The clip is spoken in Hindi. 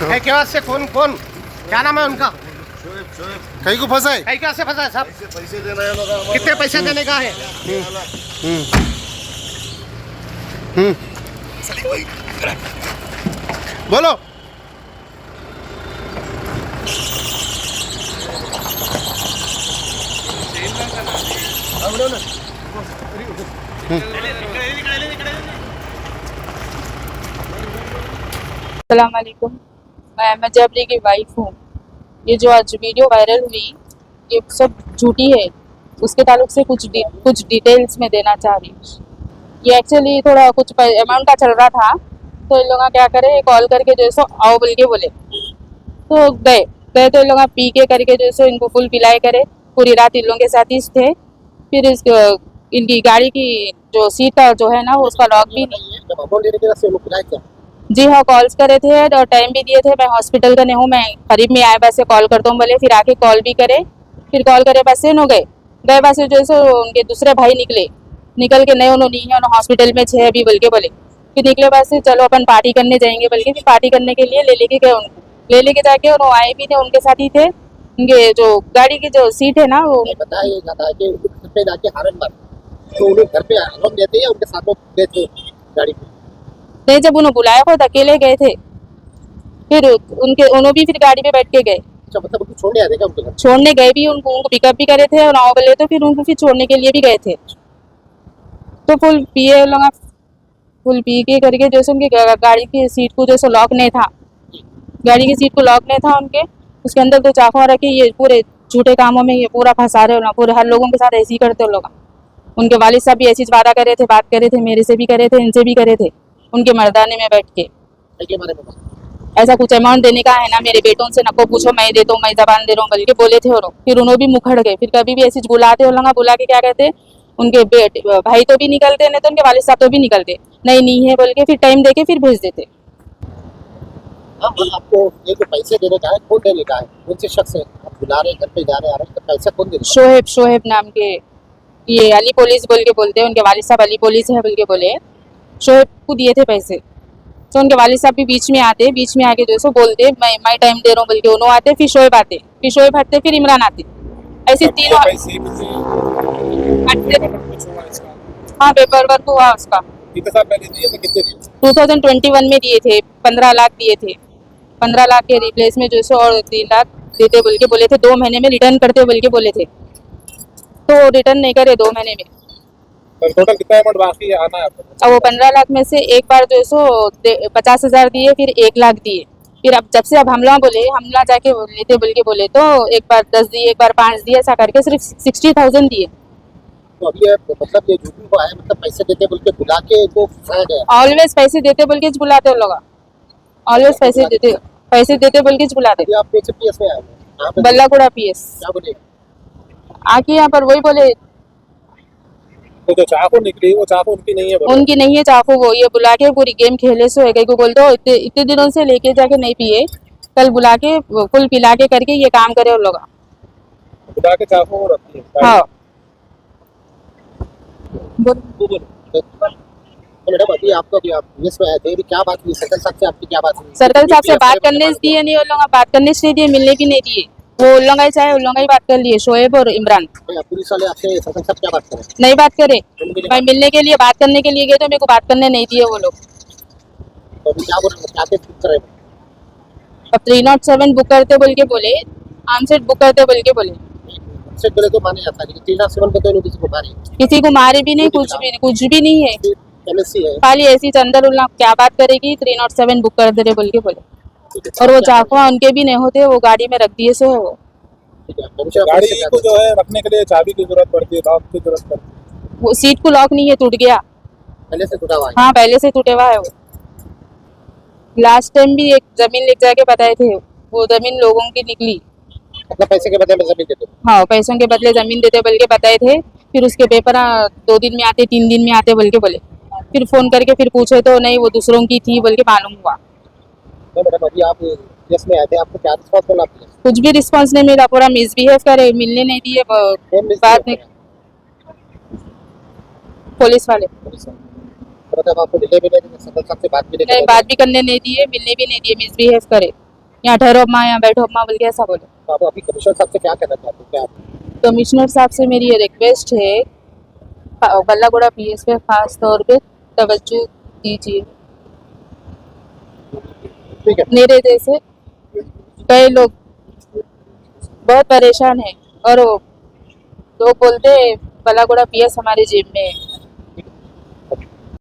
है क्या से कौन कौन क्या नाम है उनका? कहीं को फंसा है? कहीं कैसे फंसा है साहब? पैसे देना है लोग हमारे। कितने पैसे देने का है? बोलो। अस्सलाम वालेकुम। मैं अहमद जबरी की वाइफ हूँ। ये जो आज वीडियो वायरल हुई ये सब झूठी है। उसके ताल्लुक से कुछ डिटेल्स में देना चाह रही हूँ। ये एक्चुअली थोड़ा कुछ अमाउंट का चल रहा था तो इन लोग क्या करे कॉल करके जो सो आओ बोल के बोले तो गए तो इन लोग पी के करके जो सो इनको फुल पिलाए करे। पूरी रात इन लोगों के साथ ही थे। फिर इनकी गाड़ी की जो सीट जो है ना वो उसका लॉक भी नहीं। जी हाँ कॉल्स करे थे और टाइम भी दिए थे। मैं हॉस्पिटल का नहीं हूँ, मैं करीब में आए बस से कॉल करता हूँ बोले। फिर आके कॉल भी करे। फिर कॉल करे बस से न गए बस से जो है उनके दूसरे भाई निकल के नहीं उन्होंने नहीं है हॉस्पिटल में छे अभी बोल के बोले। फिर निकले बस से चलो अपन पार्टी करने जाएंगे बोल के। फिर पार्टी करने के लिए ले लेके गए उनको। ले लेके जाके और वो आए भी थे उनके साथ ही थे। उनके जो गाड़ी की जो सीट है ना वो बताया जाता है कि घर पे जाके हारन मार तो उन्हें घर पे आराम देते हैं उनके साथ में गए थे गाड़ी पे। नहीं जब उन्हें बुलाया खुद अकेले गए थे। फिर उन्होंने भी फिर गाड़ी पे बैठ के गए। अच्छा मतलब उनको छोड़ने आते क्या उनके घर? छोड़ने गए भी उनको पिकअप भी करे थे और आओ बोले तो फिर उनको फिर छोड़ने के लिए भी गए थे। तो फुल पी के करके जैसे उनकी गाड़ी की सीट को जैसे लॉक नहीं था। गाड़ी की सीट को लॉक नहीं था उनके। उसके अंदर तो चाकू रखे। ये पूरे झूठे कामों में ये पूरा फंसा रहे हो। पूरे हर लोगों के साथ ऐसे ही करते हो लोग। उनके वालिद साहब भी ऐसी वादा करे थे, बात करे थे, मेरे से भी करे थे, इनसे भी करे थे उनके मर्दाने में बैठ के। ऐसा कुछ अमाउंट देने का है ना मेरे बेटों से नको पूछो, मैं देता हूँ, मैं जबान दे रहा हूँ बल्कि बोले थे। और फिर उन्होंने भी मुखड़ गए। फिर कभी भी ऐसी बुलाते हो लगा बुला के क्या कहते उनके भाई तो भी निकलते नहीं तो उनके वालिद साहब तो भी निकलते नहीं है बोल के फिर टाइम देके फिर भेज देते। आपको ये जो पैसे देने का है कौन देने का है? कौन से शख्स है? आप बुला रहे घर पे जा रहे आ रहे तो पैसा कौन देने का? शोहेब नाम के ये अली पुलिस बोल के बोलते हैं। उनके वालिद साहब अली पुलिस है बोल के बोले। शोहेब को दिए थे पैसे। तो उनके वालिद साहब भी बीच में आते। बीच में आके जो सो बोलते मैं टाइम दे रहा हूँ बोल के उन्होंने आते। फिर शोहेब आते, फिर शोहेब हटते, फिर इमरान आते। ऐसे तीनों। हाँ पेपर वर्क हुआ उसका। 2021 में दिए थे 15 लाख दिए थे। 15 लाख के रिप्लेस में जो सो और 3 लाख देते बोल के बोले थे। 2 महीने में रिटर्न करते बोल के बोले थे तो रिटर्न नहीं करे 2 महीने में। टोटल कितना अमाउंट बाकी आना है आपको? अब वो 15 लाख में से एक बार जो सो 50,000 दिए, फिर 1 लाख दिए। फिर अब जब से अब हमला जाके लेते बोल के बोले तो एक बार 10 दिए, एक बार 5 दिए, ऐसा करके सिर्फ 60,000 दिए। तो अभी मतलब ये झूठी को आया मतलब पैसे देते बोल के बुला के इनको फंसाया गया। ऑलवेज पैसे देते बोल के बुलाते लोग। ऑलवेज पैसे देते बोल के बुलाते। आप पीएस में आए बल्लाकुड़ा पीएस क्या बोले? आके यहाँ पर वही बोले तो जो चाकू निकली वो चाकू उनकी नहीं है बोलो। उनकी नहीं है चाकू। वो ये बुला के पूरी गेम खेले सो है को बोलते हो इतने दिनों से लेके जाके नहीं पिए, कल बुला के फुल पिला के करके ये काम करे उन लोग। बुला के चाकू वो रखती है। हाँ मैडम अभी आपको अभी आप पीएस में आए थे, अभी क्या बात हुई सर्कल साहब से? आपकी क्या बात हुई? सर्कल साहब से बात करने दिए नहीं उन लोग। बात करने से दिए, मिलने भी नहीं दिए। वो उन लोग चाहे उन लोग ही बात कर लिए शोएब और इमरान। पुलिस वाले आपसे सर्कल साहब क्या बात करें? नहीं बात करे। मैं मिलने के लिए बात करने के लिए गए तो मेरे को बात करने नहीं दिए वो लोग। तो अभी क्या बोल रहे हैं? क्या पे बुक करे? अब 307 बुक करते बोल के बोले, आमसेट बुक करते बोल के बोले। से बोले तो माने जाता है लेकिन 307 को तो लोग किसी को मारे, किसी को मारे भी नहीं, कुछ भी नहीं है। एमएससी है खाली ऐसी अंदर उन क्या बात करेगी 307 बुक कर दे रहे बोल के बोले। और वो चाकू उनके भी नहीं होते, वो गाड़ी में रख दिए सो है। वो गाड़ी को जो है रखने के लिए चाबी की जरूरत पड़ती है, लॉक की जरूरत पड़ती है। वो सीट को लॉक नहीं है, टूट गया पहले से टूटा हुआ है। हाँ पहले से टूटे हुआ है वो। लास्ट टाइम भी एक जमीन लेके जाके बताए थे, वो जमीन लोगों की निकली। मतलब पैसे के बदले में जमीन देते? हाँ पैसों के बदले जमीन देते बोल के बताए थे। फिर उसके पेपर 2 दिन में आते, 3 दिन में आते बोल के बोले। फिर फोन करके फिर पूछे तो नहीं वो दूसरों की थी बोल के मालूम हुआ। तो मैडम अभी आप केस में आए थे, आपको क्या रिस्पॉन्स मिला? कुछ भी रिस्पॉन्स नहीं मिला, पूरा मिसबिहेव करे, मिलने नहीं दिए। बात नहीं, पुलिस वाले। मतलब आपको मिलने भी नहीं दिए, सरपंच साहब से बात भी नहीं नहीं करने बात भी करने नहीं दिए, मिलने भी नहीं दिए, मिसबिहेव करे। यहाँ ठहरो अम्मा, यहाँ बैठो अम्मा बोल के ऐसा बोले। तो आप अभी कमिश्नर साहब से क्या कहना चाहते हैं? क्या आप कमिश्नर साहब से मेरी ये रिक्वेस्ट है, बल्लागुड़ा पीएस पे खास तौर पे तवज्जो दीजिए। ठीक है, मेरे जैसे कई लोग बहुत परेशान हैं और वो लोग बोलते हैं बल्लागुड़ा पीएस हमारे जेब में है।